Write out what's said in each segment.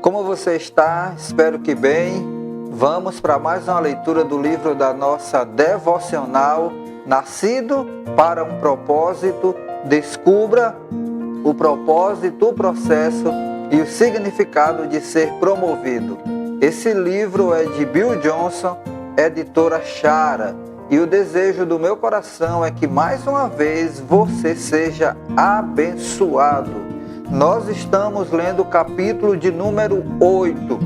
Como você está? Espero que bem. Vamos para mais uma leitura do livro da nossa devocional Nascido para um Propósito. Descubra o propósito, o processo e o significado de ser promovido. Esse livro é de Bill Johnson, editora Chara, e o desejo do meu coração é que mais uma vez você seja abençoado. Nós estamos lendo o capítulo de número 8,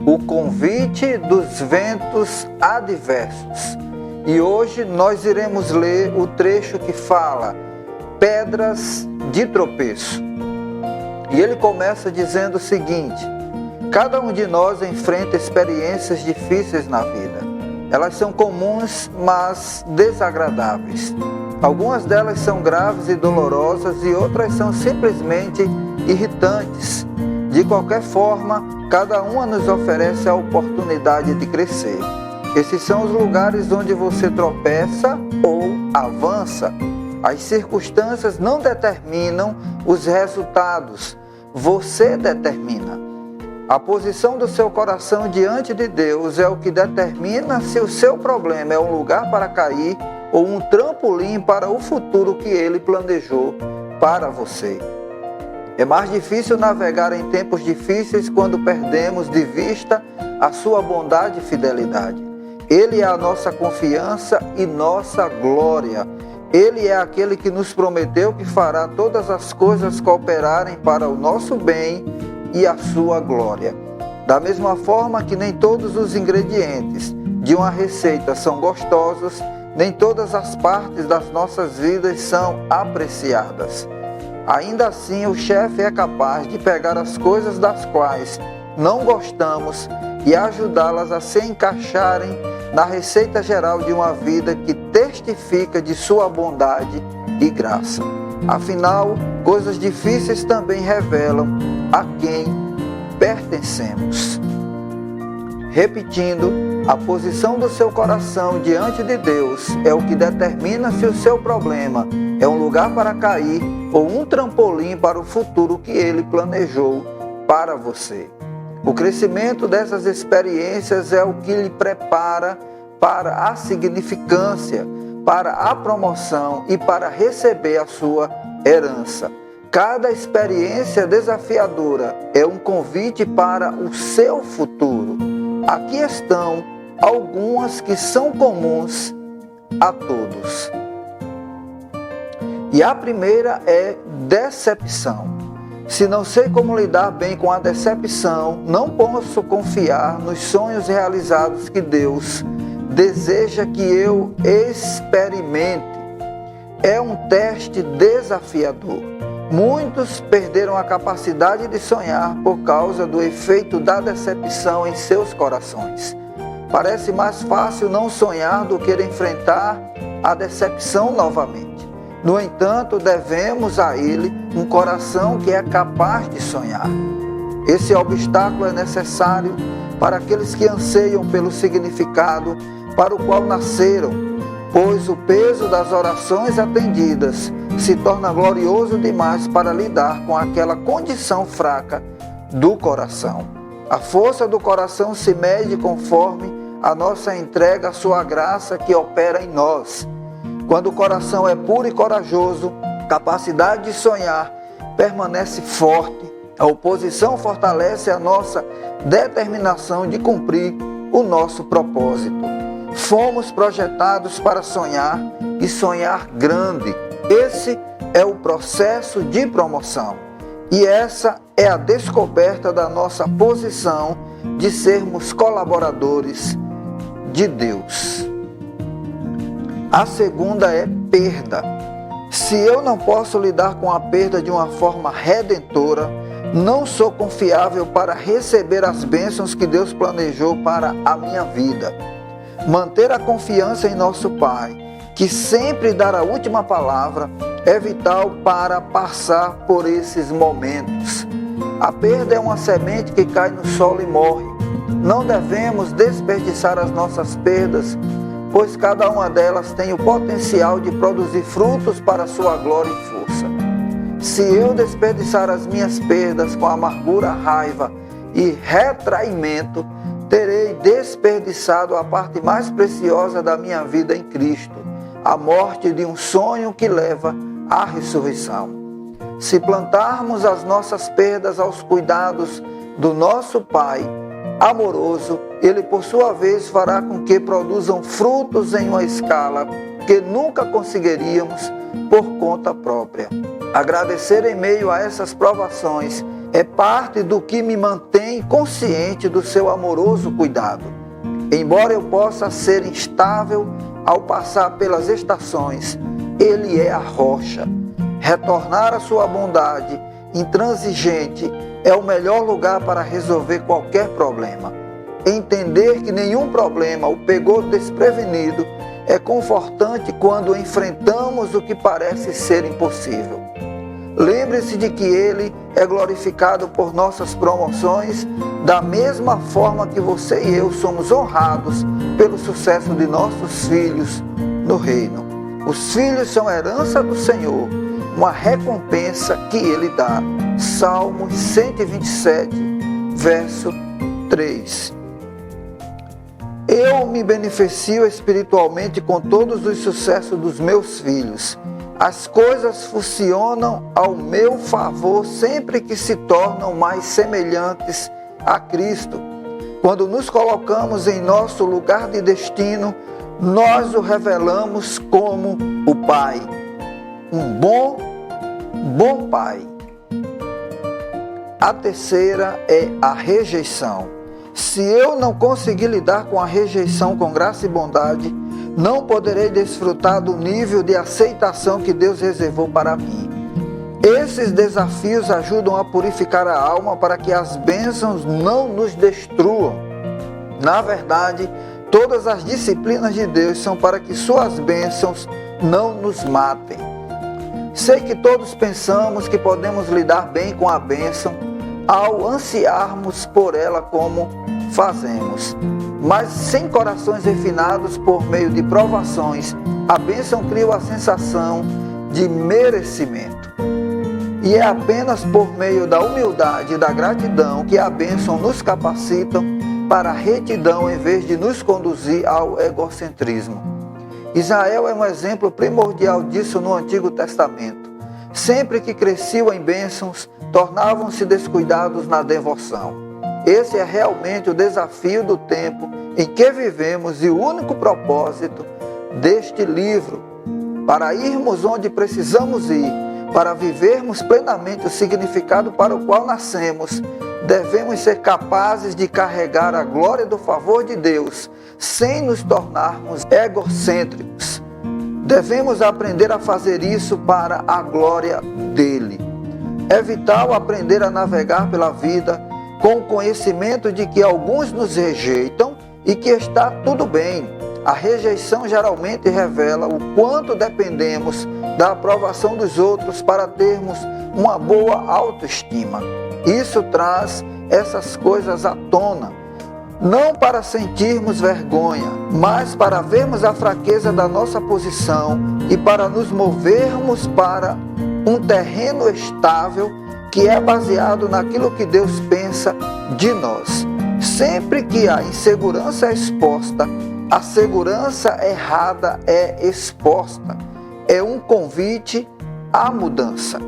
o convite dos ventos adversos. E hoje nós iremos ler o trecho que fala pedras de tropeço. E ele começa dizendo o seguinte: cada um de nós enfrenta experiências difíceis na vida. Elas são comuns, mas desagradáveis. Algumas delas são graves e dolorosas e outras são simplesmente irritantes. De qualquer forma, cada uma nos oferece a oportunidade de crescer. Esses são os lugares onde você tropeça ou avança. As circunstâncias não determinam os resultados, você determina. A posição do seu coração diante de Deus é o que determina se o seu problema é um lugar para cair ou um trampolim para o futuro que Ele planejou para você. É mais difícil navegar em tempos difíceis quando perdemos de vista a sua bondade e fidelidade. Ele é a nossa confiança e nossa glória. Ele é aquele que nos prometeu que fará todas as coisas cooperarem para o nosso bem e a sua glória. Da mesma forma que nem todos os ingredientes de uma receita são gostosos, nem todas as partes das nossas vidas são apreciadas. Ainda assim, o chefe é capaz de pegar as coisas das quais não gostamos e ajudá-las a se encaixarem na receita geral de uma vida que testifica de sua bondade e graça. Afinal, coisas difíceis também revelam a quem pertencemos. Repetindo, a posição do seu coração diante de Deus é o que determina se o seu problema é um lugar para cair ou um trampolim para o futuro que Ele planejou para você. O crescimento dessas experiências é o que lhe prepara para a significância, para a promoção e para receber a sua herança. Cada experiência desafiadora é um convite para o seu futuro. Aqui estão algumas que são comuns a todos. E a primeira é decepção. Se não sei como lidar bem com a decepção, não posso confiar nos sonhos realizados que Deus deseja que eu experimente. É um teste desafiador. Muitos perderam a capacidade de sonhar por causa do efeito da decepção em seus corações. Parece mais fácil não sonhar do que enfrentar a decepção novamente. No entanto, devemos a Ele um coração que é capaz de sonhar. Esse obstáculo é necessário para aqueles que anseiam pelo significado para o qual nasceram, pois o peso das orações atendidas se torna glorioso demais para lidar com aquela condição fraca do coração. A força do coração se mede conforme a nossa entrega à sua graça que opera em nós. Quando o coração é puro e corajoso, a capacidade de sonhar permanece forte. A oposição fortalece a nossa determinação de cumprir o nosso propósito. Fomos projetados para sonhar e sonhar grande. Esse é o processo de promoção. E essa é a descoberta da nossa posição de sermos colaboradores de Deus. A segunda é perda. Se eu não posso lidar com a perda de uma forma redentora, não sou confiável para receber as bênçãos que Deus planejou para a minha vida. Manter a confiança em nosso Pai, que sempre dá a última palavra, é vital para passar por esses momentos. A perda é uma semente que cai no solo e morre. Não devemos desperdiçar as nossas perdas, pois cada uma delas tem o potencial de produzir frutos para a sua glória e força. Se eu desperdiçar as minhas perdas com amargura, raiva e retraimento, terei desperdiçado a parte mais preciosa da minha vida em Cristo, a morte de um sonho que leva à ressurreição. Se plantarmos as nossas perdas aos cuidados do nosso Pai amoroso, Ele por sua vez fará com que produzam frutos em uma escala que nunca conseguiríamos por conta própria. Agradecer em meio a essas provações é parte do que me mantém consciente do seu amoroso cuidado. Embora eu possa ser instável ao passar pelas estações, Ele é a rocha. Retornar à sua bondade intransigente é o melhor lugar para resolver qualquer problema. Entender que nenhum problema o pegou desprevenido é confortante quando enfrentamos o que parece ser impossível. Lembre-se de que Ele é glorificado por nossas promoções, da mesma forma que você e eu somos honrados pelo sucesso de nossos filhos no reino. Os filhos são herança do Senhor, uma recompensa que Ele dá. Salmos 127, verso 3. Eu me beneficio espiritualmente com todos os sucessos dos meus filhos. As coisas funcionam ao meu favor sempre que se tornam mais semelhantes a Cristo. Quando nos colocamos em nosso lugar de destino, nós o revelamos como o Pai. Um bom Pai. A terceira é a rejeição. Se eu não conseguir lidar com a rejeição com graça e bondade, não poderei desfrutar do nível de aceitação que Deus reservou para mim. Esses desafios ajudam a purificar a alma para que as bênçãos não nos destruam. Na verdade, todas as disciplinas de Deus são para que suas bênçãos não nos matem. Sei que todos pensamos que podemos lidar bem com a bênção ao ansiarmos por ela como fazemos. Mas sem corações refinados por meio de provações, a bênção cria a sensação de merecimento. E é apenas por meio da humildade e da gratidão que a bênção nos capacitam para a retidão em vez de nos conduzir ao egocentrismo. Israel é um exemplo primordial disso no Antigo Testamento. Sempre que cresciam em bênçãos, tornavam-se descuidados na devoção. Esse é realmente o desafio do tempo em que vivemos e o único propósito deste livro, para irmos onde precisamos ir, para vivermos plenamente o significado para o qual nascemos, devemos ser capazes de carregar a glória do favor de Deus, sem nos tornarmos egocêntricos. Devemos aprender a fazer isso para a glória dele. É vital aprender a navegar pela vida com o conhecimento de que alguns nos rejeitam e que está tudo bem. A rejeição geralmente revela o quanto dependemos da aprovação dos outros para termos uma boa autoestima. Isso traz essas coisas à tona, não para sentirmos vergonha, mas para vermos a fraqueza da nossa posição e para nos movermos para um terreno estável que é baseado naquilo que Deus pensa de nós. Sempre que a insegurança é exposta, a segurança errada é exposta. É um convite à mudança.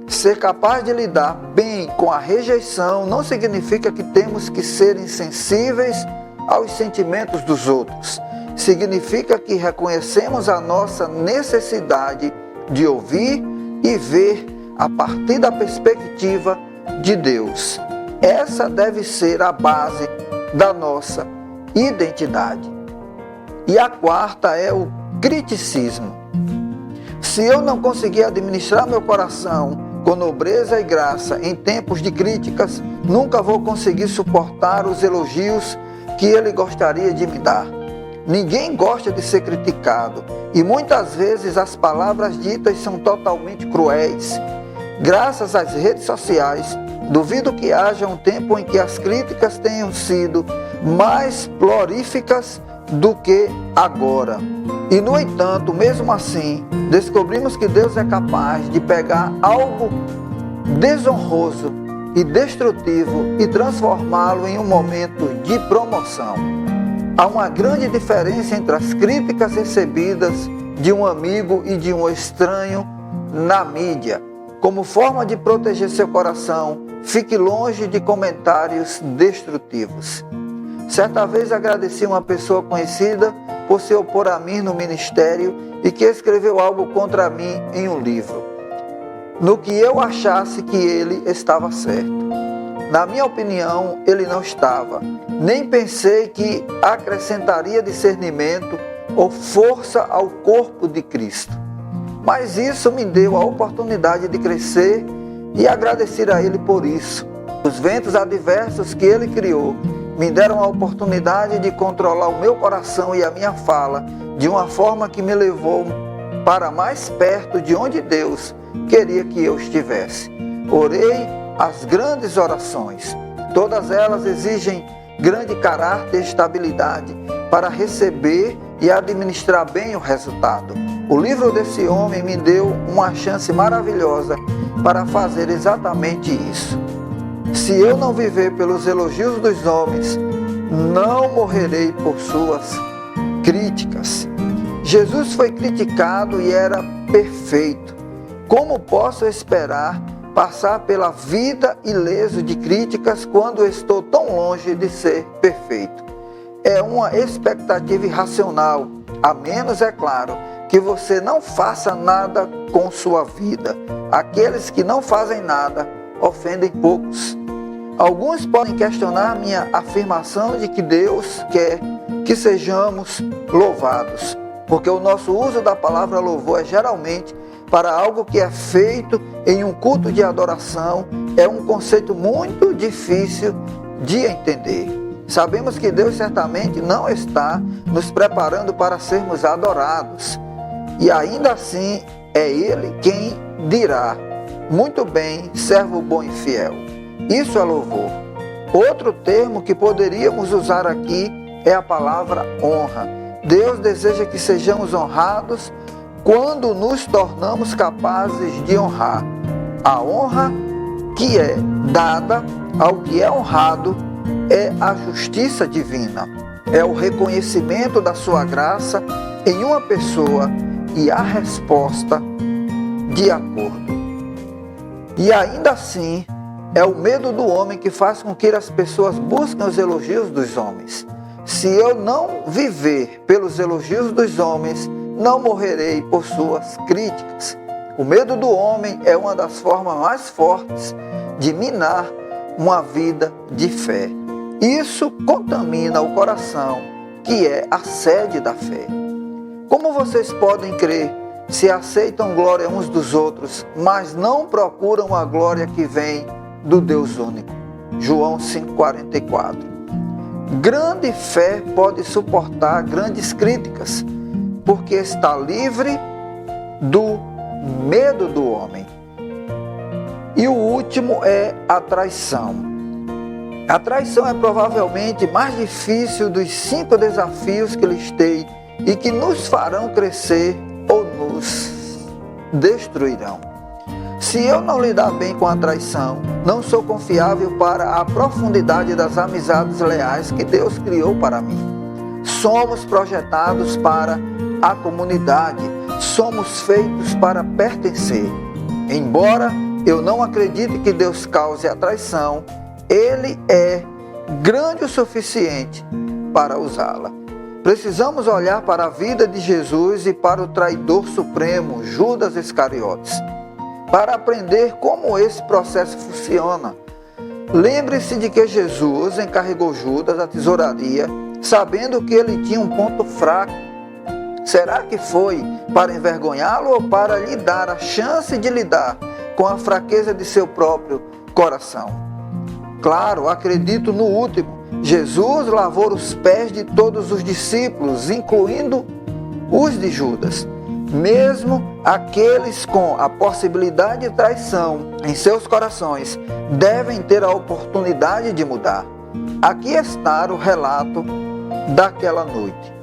Ser capaz de lidar bem com a rejeição não significa que temos que ser insensíveis aos sentimentos dos outros. Significa que reconhecemos a nossa necessidade de ouvir e ver a partir da perspectiva de Deus. Essa deve ser a base da nossa identidade. E a quarta é o criticismo. Se eu não conseguir administrar meu coração com nobreza e graça em tempos de críticas, nunca vou conseguir suportar os elogios que Ele gostaria de me dar. Ninguém gosta de ser criticado e muitas vezes as palavras ditas são totalmente cruéis. Graças às redes sociais, duvido que haja um tempo em que as críticas tenham sido mais prolíficas do que agora. E no entanto, mesmo assim, descobrimos que Deus é capaz de pegar algo desonroso e destrutivo e transformá-lo em um momento de promoção. Há uma grande diferença entre as críticas recebidas de um amigo e de um estranho na mídia. Como forma de proteger seu coração, fique longe de comentários destrutivos. Certa vez agradeci uma pessoa conhecida por se opor a mim no ministério e que escreveu algo contra mim em um livro, no que eu achasse que ele estava certo. Na minha opinião, ele não estava. Nem pensei que acrescentaria discernimento ou força ao corpo de Cristo. Mas isso me deu a oportunidade de crescer e agradecer a Ele por isso. Os ventos adversos que Ele criou me deram a oportunidade de controlar o meu coração e a minha fala de uma forma que me levou para mais perto de onde Deus queria que eu estivesse. Orei as grandes orações. Todas elas exigem grande caráter e estabilidade para receber e administrar bem o resultado. O livro desse homem me deu uma chance maravilhosa para fazer exatamente isso. Se eu não viver pelos elogios dos homens, não morrerei por suas críticas. Jesus foi criticado e era perfeito. Como posso esperar passar pela vida ileso de críticas quando estou tão longe de ser perfeito? É uma expectativa irracional, a menos, é claro, que você não faça nada com sua vida. Aqueles que não fazem nada ofendem poucos. Alguns podem questionar minha afirmação de que Deus quer que sejamos louvados, porque o nosso uso da palavra louvor é geralmente para algo que é feito em um culto de adoração. É um conceito muito difícil de entender. Sabemos que Deus certamente não está nos preparando para sermos adorados. E ainda assim é Ele quem dirá: muito bem, servo bom e fiel. Isso é louvor. Outro termo que poderíamos usar aqui é a palavra honra. Deus deseja que sejamos honrados quando nos tornamos capazes de honrar. A honra que é dada ao que é honrado é a justiça divina. É o reconhecimento da sua graça em uma pessoa e a resposta de acordo. E ainda assim, é o medo do homem que faz com que as pessoas busquem os elogios dos homens. Se eu não viver pelos elogios dos homens, não morrerei por suas críticas. O medo do homem é uma das formas mais fortes de minar uma vida de fé. Isso contamina o coração, que é a sede da fé. Como vocês podem crer se aceitam glória uns dos outros, mas não procuram a glória que vem do Deus único? João 5,44. Grande fé pode suportar grandes críticas, porque está livre do medo do homem. E o último é a traição. A traição é provavelmente mais difícil dos 5 desafios que listei e que nos farão crescer ou nos destruirão. Se eu não lidar bem com a traição, não sou confiável para a profundidade das amizades leais que Deus criou para mim. Somos projetados para a comunidade, somos feitos para pertencer. Embora eu não acredite que Deus cause a traição, Ele é grande o suficiente para usá-la. Precisamos olhar para a vida de Jesus e para o traidor supremo, Judas Iscariotes, para aprender como esse processo funciona. Lembre-se de que Jesus encarregou Judas da tesouraria, sabendo que ele tinha um ponto fraco. Será que foi para envergonhá-lo ou para lhe dar a chance de lidar com a fraqueza de seu próprio coração? Claro, acredito no último. Jesus lavou os pés de todos os discípulos, incluindo os de Judas. Mesmo aqueles com a possibilidade de traição em seus corações devem ter a oportunidade de mudar. Aqui está o relato daquela noite.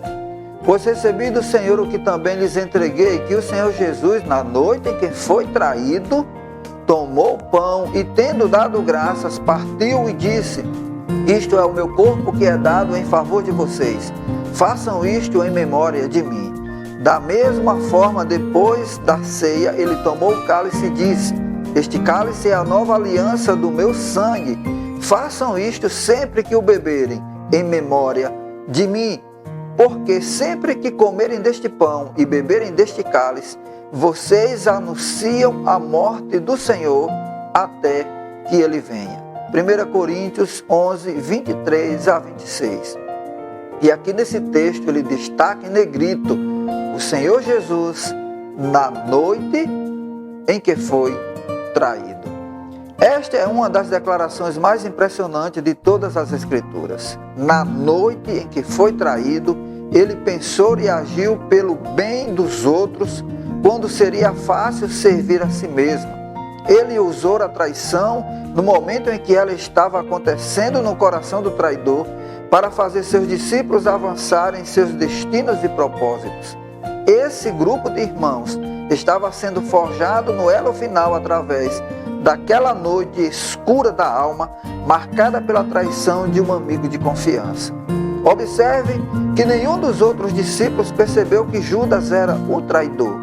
Pois recebi do Senhor o que também lhes entreguei, que o Senhor Jesus, na noite em que foi traído, tomou o pão e, tendo dado graças, partiu e disse: isto é o meu corpo que é dado em favor de vocês. Façam isto em memória de mim. Da mesma forma, depois da ceia, ele tomou o cálice e disse: este cálice é a nova aliança do meu sangue. Façam isto sempre que o beberem, em memória de mim. Porque sempre que comerem deste pão e beberem deste cálice, vocês anunciam a morte do Senhor até que ele venha. 1 Coríntios 11, 23 a 26. E aqui nesse texto ele destaca em negrito o Senhor Jesus na noite em que foi traído. Esta é uma das declarações mais impressionantes de todas as Escrituras. Na noite em que foi traído, ele pensou e agiu pelo bem dos outros, quando seria fácil servir a si mesmo. Ele usou a traição no momento em que ela estava acontecendo no coração do traidor, para fazer seus discípulos avançarem em seus destinos e propósitos. Esse grupo de irmãos estava sendo forjado no elo final através daquela noite escura da alma, marcada pela traição de um amigo de confiança. Observe que nenhum dos outros discípulos percebeu que Judas era o traidor.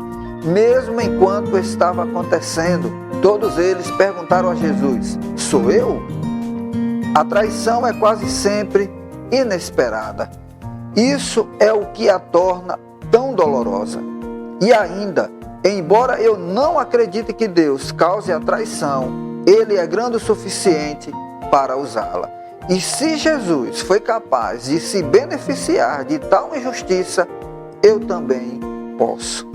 Mesmo enquanto estava acontecendo, todos eles perguntaram a Jesus: sou eu? A traição é quase sempre inesperada. Isso é o que a torna tão dolorosa. E ainda, embora eu não acredite que Deus cause a traição, Ele é grande o suficiente para usá-la. E se Jesus foi capaz de se beneficiar de tal injustiça, eu também posso.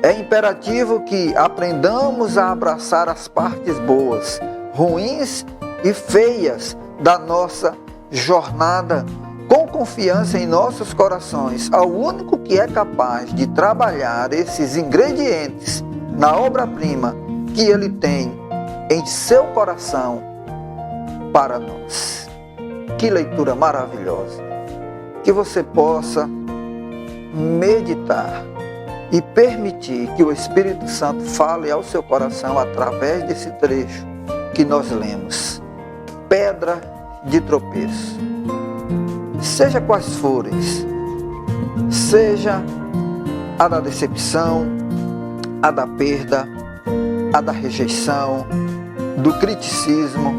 É imperativo que aprendamos a abraçar as partes boas, ruins e feias da nossa jornada, com confiança em nossos corações, ao único que é capaz de trabalhar esses ingredientes na obra-prima que Ele tem em seu coração para nós. Que leitura maravilhosa! Que você possa meditar e permitir que o Espírito Santo fale ao seu coração através desse trecho que nós lemos. Pedra de tropeço. Seja quais forem, seja a da decepção, a da perda, a da rejeição, do criticismo,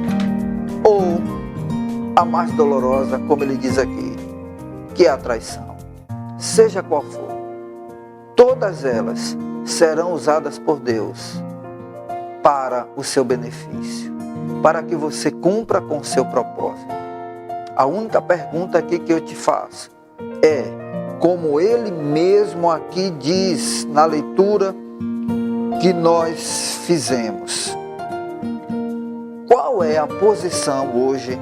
ou a mais dolorosa, como ele diz aqui, que é a traição. Seja qual for, todas elas serão usadas por Deus para o seu benefício, para que você cumpra com o seu propósito. A única pergunta aqui que eu te faço é, como ele mesmo aqui diz na leitura que nós fizemos, qual é a posição hoje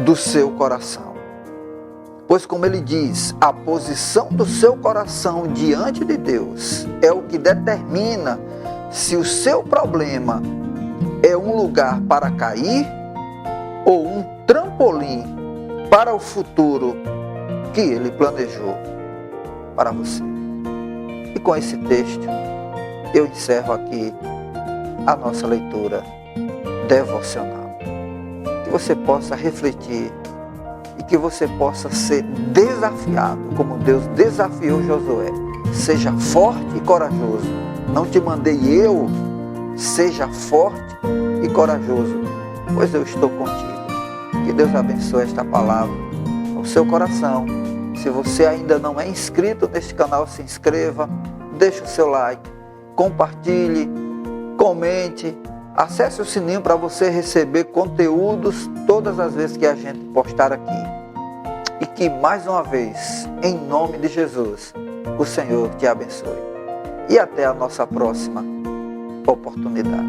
do seu coração? Pois, como ele diz, a posição do seu coração diante de Deus é o que determina se o seu problema é um lugar para cair ou um trampolim para o futuro que ele planejou para você. E com esse texto, eu encerro aqui a nossa leitura devocional. Que você possa refletir e que você possa ser desafiado, como Deus desafiou Josué. Seja forte e corajoso. Não te mandei eu, seja forte e corajoso, pois eu estou contigo. Que Deus abençoe esta palavra ao seu coração. Se você ainda não é inscrito neste canal, se inscreva, deixe o seu like, compartilhe, comente, acesse o sininho para você receber conteúdos todas as vezes que a gente postar aqui. E que mais uma vez, em nome de Jesus, o Senhor te abençoe. E até a nossa próxima oportunidade.